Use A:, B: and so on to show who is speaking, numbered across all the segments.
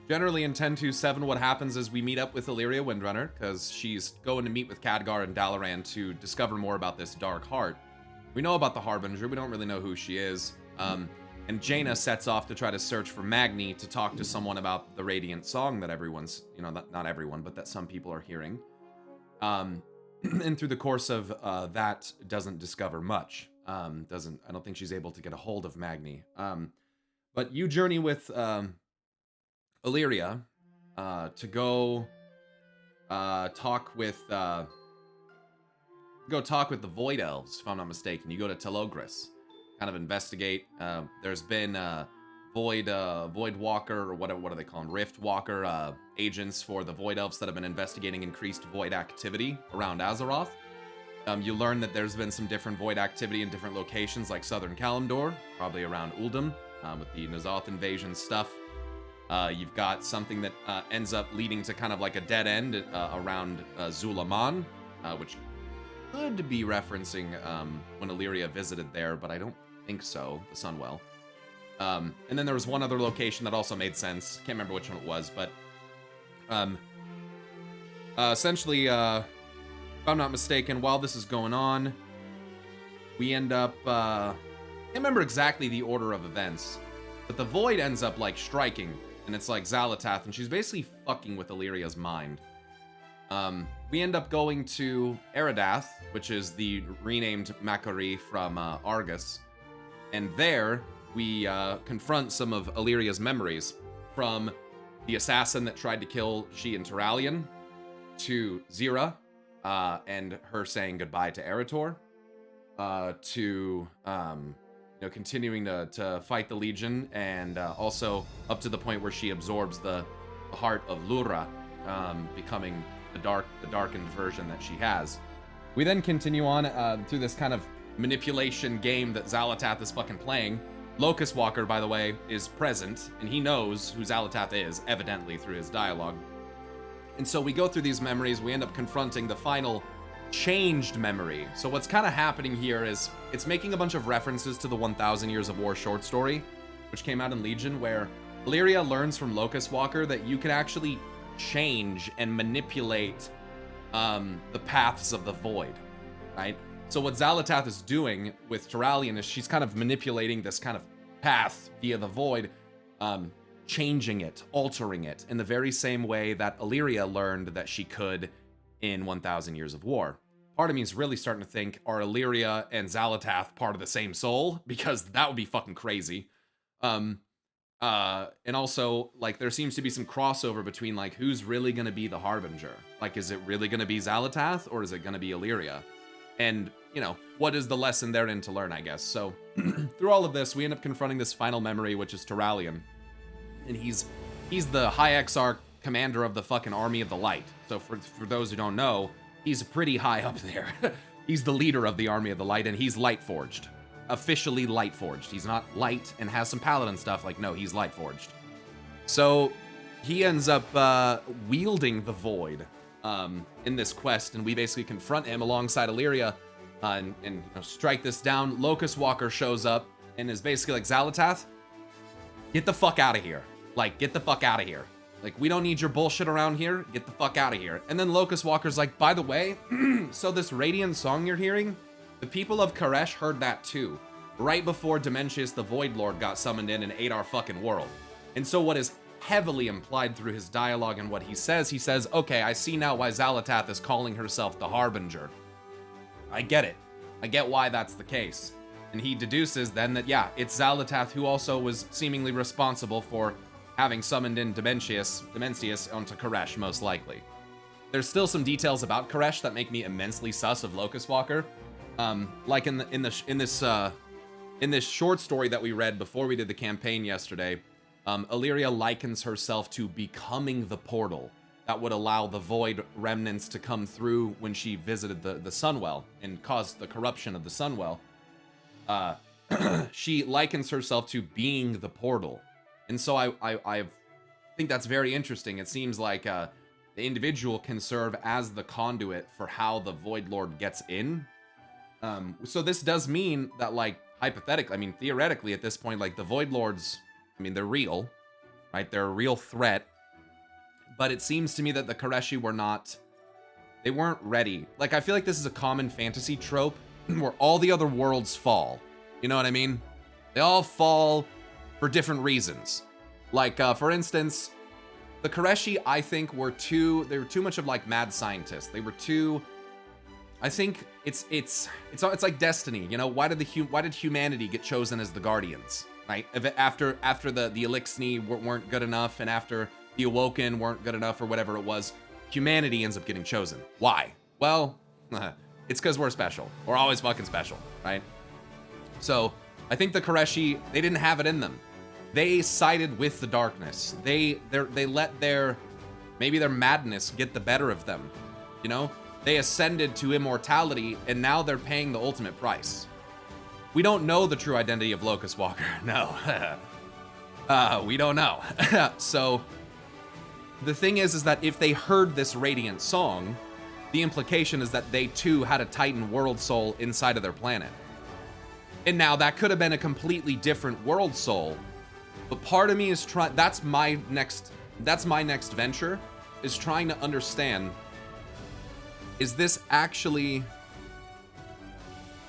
A: Generally in 10-7, what happens is we meet up with Illyria Windrunner, because she's going to meet with Khadgar and Dalaran to discover more about this Dark Heart. We know about the Harbinger, we don't really know who she is. And Jaina sets off to try to search for Magni to talk to someone about the Radiant Song that everyone's, you know, not everyone, but that some people are hearing. And through the course of that, doesn't discover much. I don't think she's able to get a hold of Magni. But you journey with Illyria to go talk with the Void Elves, if I'm not mistaken. You go to Telogris, kind of investigate. There's been Void Walker, or what do they call them? Rift Walker agents for the Void Elves that have been investigating increased Void activity around Azeroth. You learn that there's been some different Void activity in different locations, like Southern Kalimdor, probably around Uldum, with the N'Zoth invasion stuff. You've got something that ends up leading to kind of like a dead end around Zulaman, which could be referencing when Illyria visited there, but I don't think so, the Sunwell. And then there was one other location that also made sense. Can't remember which one it was, but essentially, if I'm not mistaken, while this is going on, we end up, I can't remember exactly the order of events, but the Void ends up like striking, and it's like Xal'atath, and she's basically fucking with Illyria's mind. We end up going to Eridath, which is the renamed Makari from Argus, and there we confront some of Illyria's memories, from the assassin that tried to kill she and Turalyon, to Zira, and her saying goodbye to Eretor, to continuing to fight the Legion, and also up to the point where she absorbs the heart of Lura, becoming the darkened version that she has. We then continue on through this kind of manipulation game that Xal'atath is fucking playing. LOCUS-WALKER, by the way, is present, and he knows who Xal'atath is, evidently, through his dialogue. And so we go through these memories, we end up confronting the final changed memory. So what's kind of happening here is it's making a bunch of references to the 1000 Years of War short story, which came out in Legion, where Illyria learns from LOCUS-WALKER that you can actually change and manipulate the paths of the Void, right? So what Xal'atath is doing with Turalyon is she's kind of manipulating this kind of path via the Void, changing it, altering it, in the very same way that Illyria learned that she could in 1000 Years of War. Part of me is really starting to think, are Illyria and Xal'atath part of the same soul? Because that would be fucking crazy. And also, like, there seems to be some crossover between, like, who's really gonna be the Harbinger? Like, is it really gonna be Xal'atath, or is it gonna be Illyria? And, you know, what is the lesson therein to learn, I guess? So, through all of this, we end up confronting this final memory, which is Turalyon. And he's the High Exarch commander of the fucking Army of the Light. So for those who don't know, he's pretty high up there. He's the leader of the Army of the Light, and he's Lightforged. Officially Lightforged. He's not light and has some paladin stuff. Like, no, he's Lightforged. So he ends up wielding the Void in this quest, and we basically confront him alongside Illyria and strike this down. LOCUS-WALKER shows up and is basically like, Xal'atath, get the fuck out of here. Like, get the fuck out of here. Like, we don't need your bullshit around here. Get the fuck out of here. And then LOCUS-WALKER's like, by the way, so this Radiant Song you're hearing, the people of Koresh heard that too, right before Dementius the Void Lord got summoned in and ate our fucking world. And so what is heavily implied through his dialogue and what he says, okay, I see now why Xal'atath is calling herself the Harbinger. I get it. I get why that's the case. And he deduces then that, yeah, it's Xal'atath who also was seemingly responsible for having summoned in Dementius onto Koresh, most likely. There's still some details about Koresh that make me immensely sus of LOCUS-WALKER. Like in this short story that we read before we did the campaign yesterday, Illyria likens herself to becoming the portal that would allow the Void remnants to come through when she visited the Sunwell and caused the corruption of the Sunwell. She likens herself to being the portal. And so I think that's very interesting. It seems like the individual can serve as the conduit for how the Void Lord gets in. So this does mean that, like, hypothetically, theoretically at this point, like, the Void Lords, they're real, right? They're a real threat. But it seems to me that the Koreshi were not, they weren't ready. Like, I feel like this is a common fantasy trope where all the other worlds fall. You know what I mean? They all fall for different reasons. Like, for instance, the Koreshi, I think, they were too much of like mad scientists. They were too, I think it's like destiny, you know? Why did humanity get chosen as the Guardians, right? After the Elixni weren't good enough, and after the Awoken weren't good enough, or whatever it was, humanity ends up getting chosen. Why? Well, it's because we're special. We're always fucking special, right? So I think the Koreshi, they didn't have it in them. They sided with the darkness. They let maybe their madness get the better of them, you know? They ascended to immortality, and now they're paying the ultimate price. We don't know the true identity of LOCUS-WALKER. No. We don't know. So the thing is that if they heard this Radiant song, the implication is that they too had a Titan world soul inside of their planet. And now that could have been a completely different world soul, but part of me is that's my next venture, is trying to understand, is this actually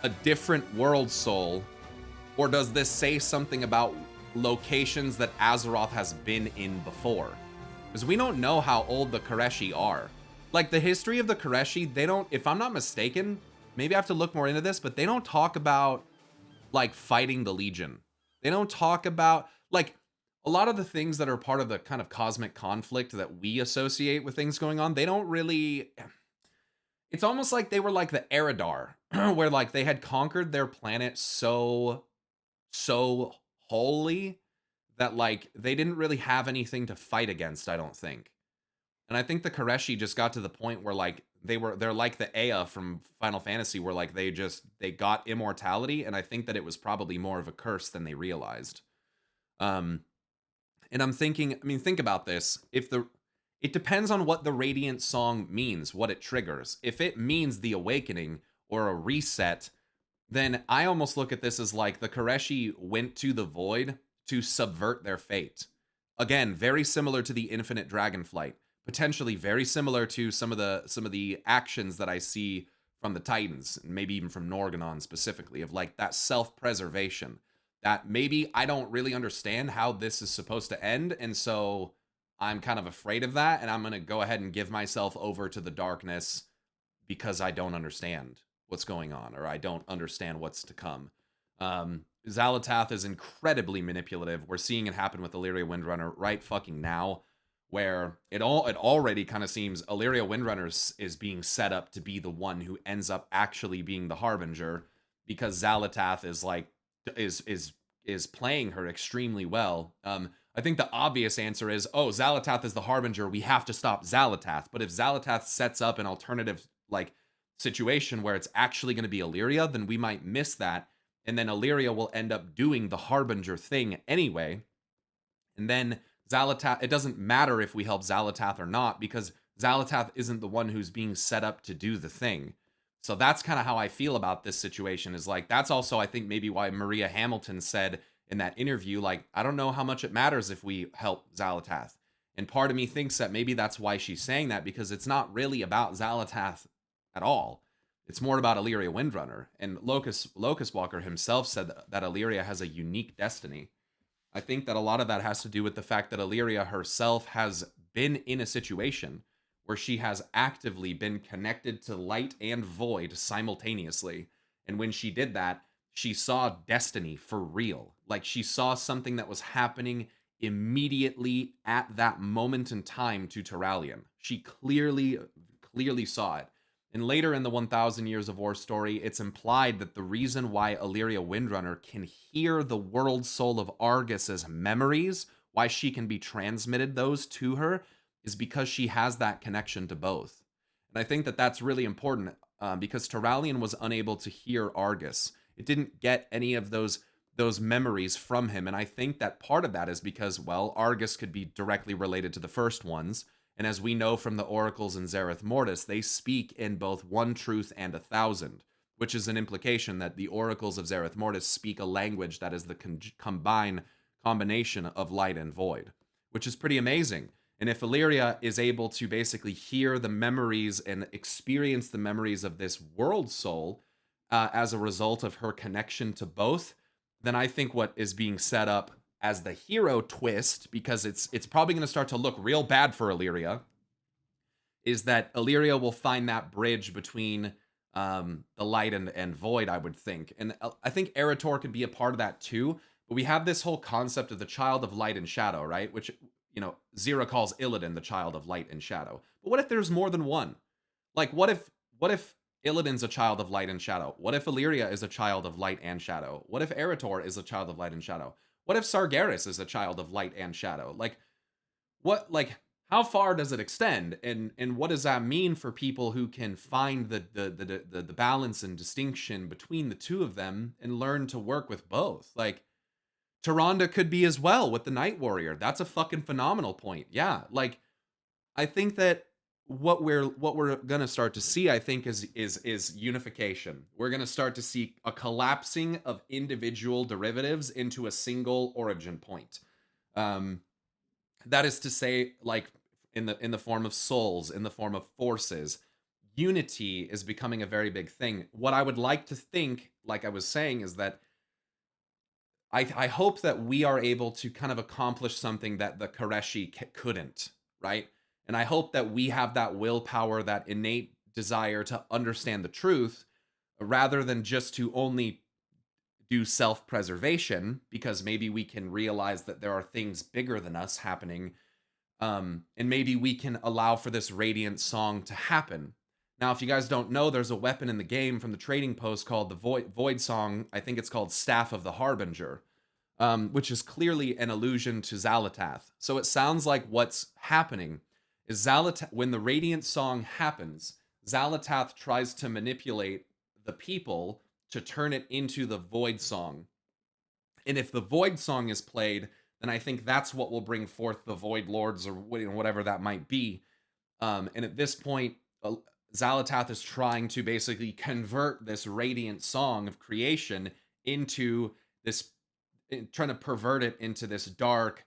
A: a different world soul, or does this say something about locations that Azeroth has been in before? Because we don't know how old the Koreshi are. Like, the history of the Koreshi, they don't, if I'm not mistaken, maybe I have to look more into this, but they don't talk about, like, fighting the Legion. They don't talk about, like, a lot of the things that are part of the kind of cosmic conflict that we associate with things going on, they don't really, it's almost like they were like the Eridar, where, like, they had conquered their planet so wholly that, like, they didn't really have anything to fight against, I don't think. And I think the Koreshi just got to the point where, like, they're like the Ea from Final Fantasy, where, like, they got immortality, and I think that it was probably more of a curse than they realized. And I'm thinking, I mean, think about this. It depends on what the Radiant song means, what it triggers. If it means the awakening or a reset, then I almost look at this as like the Koreshi went to the void to subvert their fate. Again, very similar to the Infinite Dragonflight, potentially very similar to some of the actions that I see from the Titans, and maybe even from Norgannon specifically, of like that self-preservation. That maybe I don't really understand how this is supposed to end, and so I'm kind of afraid of that, and I'm going to go ahead and give myself over to the darkness because I don't understand what's going on, or I don't understand what's to come. Xal'atath is incredibly manipulative. We're seeing it happen with Illyria Windrunner right fucking now, where it already kind of seems Illyria Windrunner is being set up to be the one who ends up actually being the Harbinger, because Xal'atath is like, is playing her extremely well. I think the obvious answer is, oh, Xal'atath is the Harbinger, we have to stop Xal'atath. But if Xal'atath sets up an alternative, like, situation where it's actually going to be Illyria, then we might miss that, and then Illyria will end up doing the Harbinger thing anyway. And then Xal'atath, it doesn't matter if we help Xal'atath or not, because Xal'atath isn't the one who's being set up to do the thing. So that's kind of how I feel about this situation, is like, that's also, I think, maybe why Maria Hamilton said in that interview, like, I don't know how much it matters if we help Xal'atath. And part of me thinks that maybe that's why she's saying that, because it's not really about Xal'atath at all. It's more about Illyria Windrunner. And LOCUS-WALKER himself said that Illyria has a unique destiny. I think that a lot of that has to do with the fact that Illyria herself has been in a situation where she has actively been connected to light and void simultaneously. And when she did that, she saw destiny for real. Like, she saw something that was happening immediately at that moment in time to Turalyon. She clearly saw it. And later in the 1000 Years of War story, it's implied that the reason why Illyria Windrunner can hear the world soul of Argus's memories, why she can be transmitted those to her, is because she has that connection to both. And I think that that's really important, because Turalyon was unable to hear Argus. It didn't get any of those memories from him, and I think that part of that is because, well, Argus could be directly related to the first ones, and as we know from the oracles in Zereth Mortis, they speak in both one truth and 1,000, which is an implication that the oracles of Zereth Mortis speak a language that is the combination of light and void, which is pretty amazing. And if Illyria is able to basically hear the memories and experience the memories of this world soul as a result of her connection to both, then I think what is being set up as the hero twist, because it's probably going to start to look real bad for Illyria, is that Illyria will find that bridge between the light and void, I would think. And I think Eretor could be a part of that too. But we have this whole concept of the child of light and shadow, right? Which, you know, Zira calls Illidan the child of light and shadow. But what if there's more than one? Like, what if Illidan's a child of light and shadow? What if Illyria is a child of light and shadow? What if Eretor is a child of light and shadow? What if Sargeras is a child of light and shadow? Like, how far does it extend, and what does that mean for people who can find the balance and distinction between the two of them and learn to work with both? Like, Tyrande could be as well with the Night Warrior. That's a fucking phenomenal point. Yeah, like, I think that what we're gonna start to see, I think, is unification. We're gonna start to see a collapsing of individual derivatives into a single origin point. That is to say, like, in the form of souls, in the form of forces, unity is becoming a very big thing. What I would like to think, like I was saying, is that I hope that we are able to kind of accomplish something that the Koreshi couldn't, right? And I hope that we have that willpower, that innate desire to understand the truth, rather than just to only do self-preservation, because maybe we can realize that there are things bigger than us happening, and maybe we can allow for this radiant song to happen. Now, if you guys don't know, there's a weapon in the game from the trading post called the Void Song. I think it's called Staff of the Harbinger, which is clearly an allusion to Xal'atath. So it sounds like what's happening is when the radiant song happens, Xal'atath tries to manipulate the people to turn it into the Void Song. And if the Void Song is played, then I think that's what will bring forth the Void Lords, or whatever that might be. And at this point, Xal'atath is trying to basically convert this radiant song of creation into this, trying to pervert it into this dark,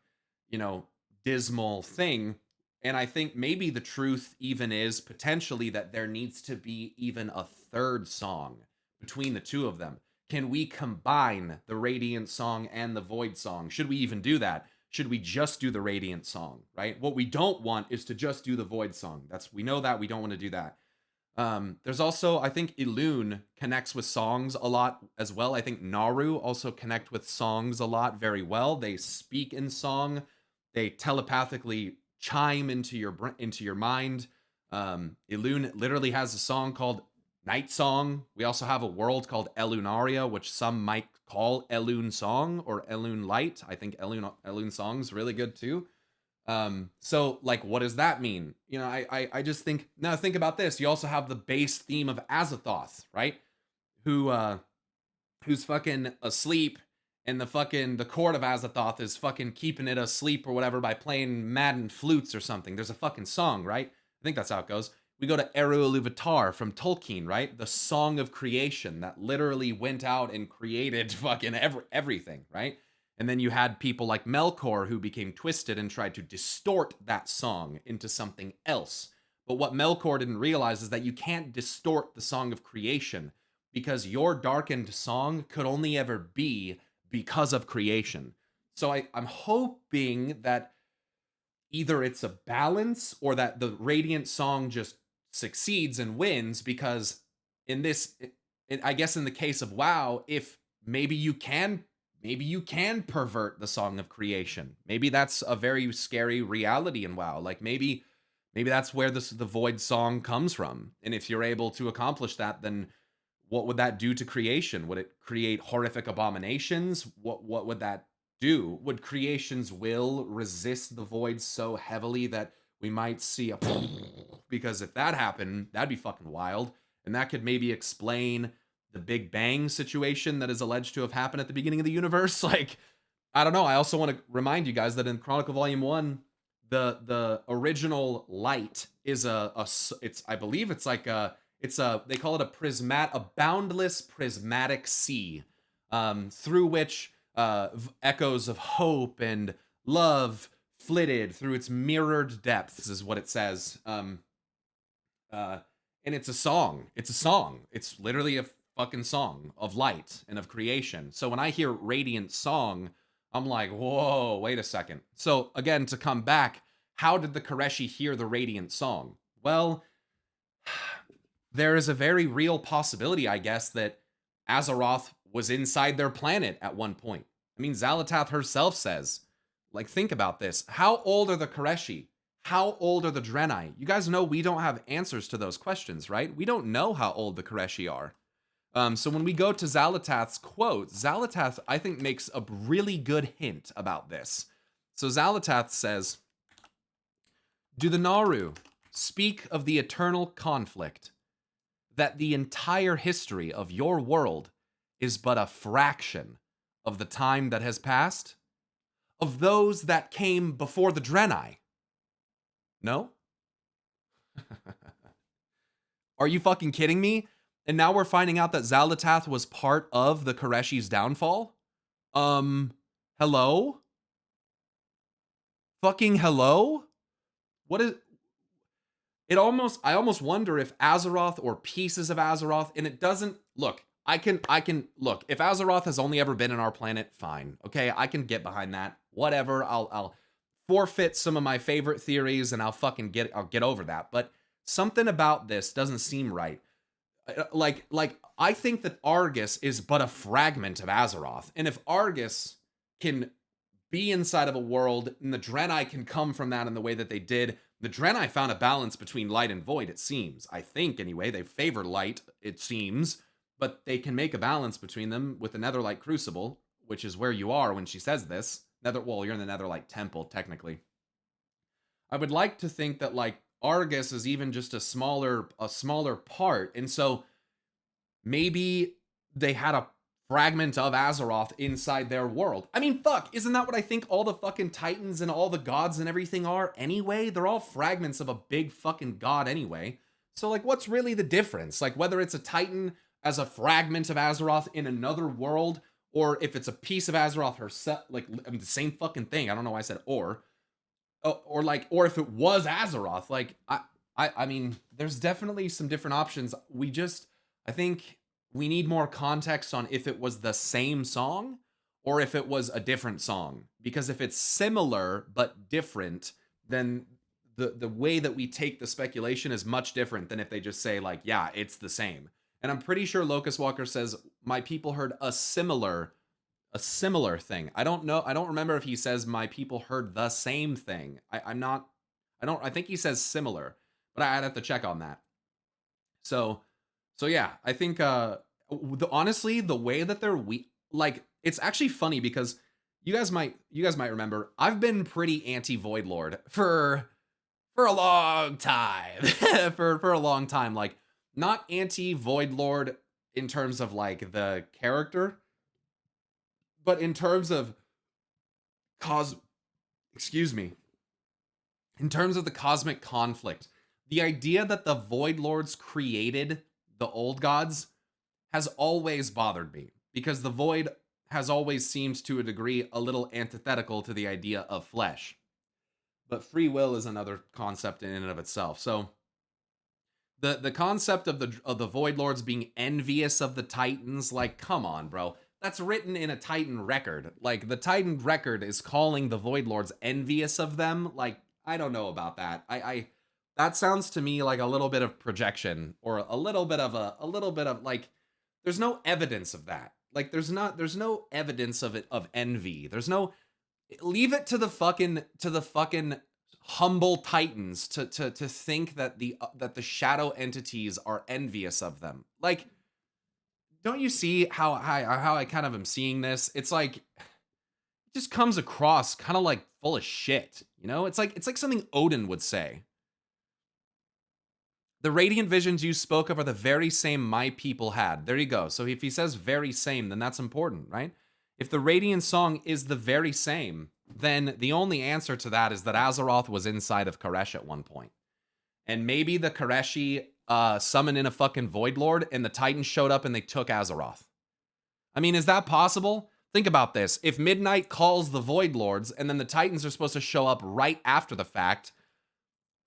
A: dismal thing. And I think maybe the truth even is potentially that there needs to be even a third song between the two of them. Can we combine the Radiant Song and the Void Song? Should we even do that? Should we just do the Radiant Song, right? What we don't want is to just do the Void Song. We know that. We don't want to do that. There's also, I think, Elune connects with songs a lot as well. I think Naru also connect with songs a lot very well. They speak in song. They telepathically chime into your mind. Elune literally has a song called Night Song. We also have a world called Elunaria, which some might call Elune Song or Elune Light. I think Elune Song's really good too. So, like, what does that mean? I just think, now think about this. You also have the base theme of Azathoth, right? Who's fucking asleep, and the court of Azathoth is fucking keeping it asleep or whatever by playing Madden flutes or something. There's a fucking song, right? I think that's how it goes. We go to Eru Iluvatar from Tolkien, right? The song of creation that literally went out and created fucking everything, right? And then you had people like Melkor who became twisted and tried to distort that song into something else. But what Melkor didn't realize is that you can't distort the song of creation, because your darkened song could only ever be because of creation. So I'm hoping that either it's a balance or that the Radiant Song just succeeds and wins, because I guess in the case of WoW, if maybe you can pervert the song of creation. Maybe that's a very scary reality in WoW. Like maybe that's where the Void Song comes from. And if you're able to accomplish that, then what would that do to creation? Would it create horrific abominations? What would that do? Would creation's will resist the void so heavily that we might see a because if that happened, that'd be fucking wild. And that could maybe explain the Big Bang situation that is alleged to have happened at the beginning of the universe. Like, I don't know. I also want to remind you guys that in Chronicle Volume 1, the original light is I believe it's like they call it a boundless prismatic sea, through which echoes of hope and love flitted through its mirrored depths, is what it says. And it's a song. It's a song. It's literally a fucking song of light and of creation. So when I hear radiant song, I'm like, whoa, wait a second. So again, to come back, how did the Koreshi hear the radiant song? Well, there is a very real possibility, I guess, that Azeroth was inside their planet at one point. I mean, Xal'atath herself says, like, think about this. How old are the Koreshi? How old are the Draenei? You guys know we don't have answers to those questions, right? We don't know how old the Koreshi are. So when we go to Xal'atath's quote, Xal'atath, I think, makes a really good hint about this. So Xal'atath says, do the Naru speak of the eternal conflict, that the entire history of your world is but a fraction of the time that has passed? Of those that came before the Draenei? No? Are you fucking kidding me? And now we're finding out that Xal'atath was part of the Koreshi's downfall? Hello? Fucking hello? What is... I almost wonder if Azeroth or pieces of Azeroth, and it doesn't... Look, I can look, if Azeroth has only ever been in our planet, fine. Okay, I can get behind that. Whatever, I'll forfeit some of my favorite theories and I'll get over that. But something about this doesn't seem right. Like I think that Argus is but a fragment of Azeroth. And if Argus can be inside of a world and the Draenei can come from that in the way that they did, the Draenei found a balance between light and void, it seems. I think, anyway, they favor light, it seems. But they can make a balance between them with the Netherlight Crucible, which is where you are when she says this. Well, you're in the Netherlight Temple, technically. I would like to think that, like, Argus is even just a smaller part, and so maybe they had a fragment of Azeroth inside their world. I mean, fuck, isn't that what I think all the fucking Titans and all the gods and everything are anyway? They're all fragments of a big fucking god anyway. So, like, what's really the difference? Like, whether it's a Titan as a fragment of Azeroth in another world, or if it's a piece of Azeroth herself, like, I mean, the same fucking thing. I don't know why I said or if it was Azeroth, like, I mean, there's definitely some different options. I think we need more context on if it was the same song or if it was a different song. Because if it's similar but different, then the way that we take the speculation is much different than if they just say, like, yeah, it's the same. And I'm pretty sure LOCUS-WALKER says, my people heard a similar thing. I don't know. I don't remember if he says my people heard the same thing. I think he says similar, but I'd have to check on that. So yeah, I think, honestly, the way that they're like, it's actually funny because you guys might remember, I've been pretty anti-Void Lord for a long time, for a long time, like, not anti-Void Lord in terms of, like, the character, but in terms of in terms of the cosmic conflict. The idea that the Void Lords created the old gods has always bothered me, because the Void has always seemed, to a degree, a little antithetical to the idea of flesh. But free will is another concept in and of itself. So the concept of the Void Lords being envious of the Titans, like, come on, bro. That's written in a Titan record. Like, the Titan record is calling the Void Lords envious of them. Like, I don't know about that. That sounds to me like a little bit of projection, or a little bit of like, there's no evidence of that. Like, there's no evidence of it, of envy. Leave it to the fucking humble Titans to think that the shadow entities are envious of them. Like, don't you see how I kind of am seeing this? It's like, it just comes across kind of like full of shit, you know? It's like something Odin would say. The radiant visions you spoke of are the very same my people had. There you go. So if he says very same, then that's important, right? If the radiant song is the very same, then the only answer to that is that Azeroth was inside of Koresh at one point. And maybe the Koreshi summoned in a fucking Void Lord and the Titans showed up and they took Azeroth. I mean, is that possible? Think about this. If Midnight calls the Void Lords and then the Titans are supposed to show up right after the fact,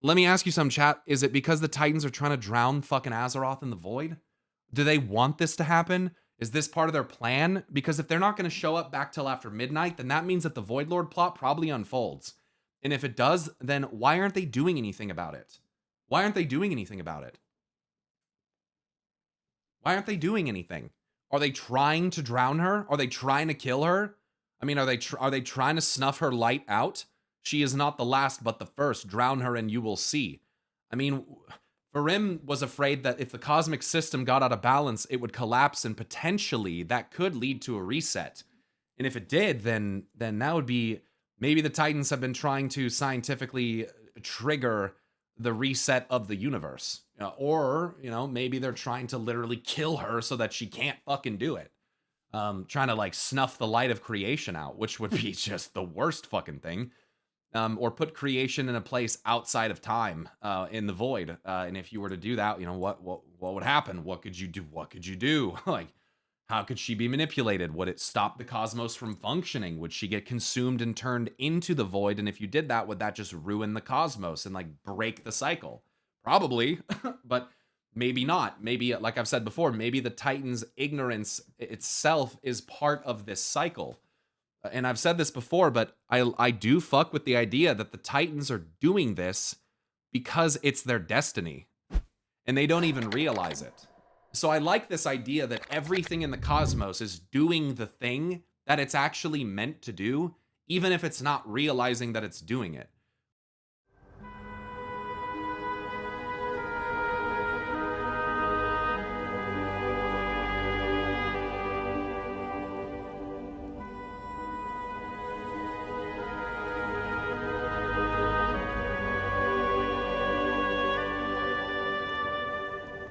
A: let me ask you some, chat. Is it because the Titans are trying to drown fucking Azeroth in the Void? Do they want this to happen? Is this part of their plan? Because if they're not going to show up back till after midnight, then that means that the Void Lord plot probably unfolds. And if it does, then why aren't they doing anything about it? Why aren't they doing anything about it? Why aren't they doing anything? Are they trying to drown her? Are they trying to kill her? I mean, are they trying to snuff her light out? She is not the last, but the first. Drown her and you will see. I mean, Farim was afraid that if the cosmic system got out of balance, it would collapse, and potentially that could lead to a reset. And if it did, then that would be, maybe the Titans have been trying to scientifically trigger the reset of the universe. Or, maybe they're trying to literally kill her so that she can't fucking do it. Trying to like snuff the light of creation out, which would be just the worst fucking thing. Or put creation in a place outside of time, in the void. And if you were to do that, what would happen? What could you do? What could you do? Like, how could she be manipulated? Would it stop the cosmos from functioning? Would she get consumed and turned into the void? And if you did that, would that just ruin the cosmos and like break the cycle? Probably, but maybe not. Maybe, like I've said before, maybe the Titans' ignorance itself is part of this cycle. And I've said this before, but I do fuck with the idea that the Titans are doing this because it's their destiny. And they don't even realize it. So I like this idea that everything in the cosmos is doing the thing that it's actually meant to do, even if it's not realizing that it's doing it.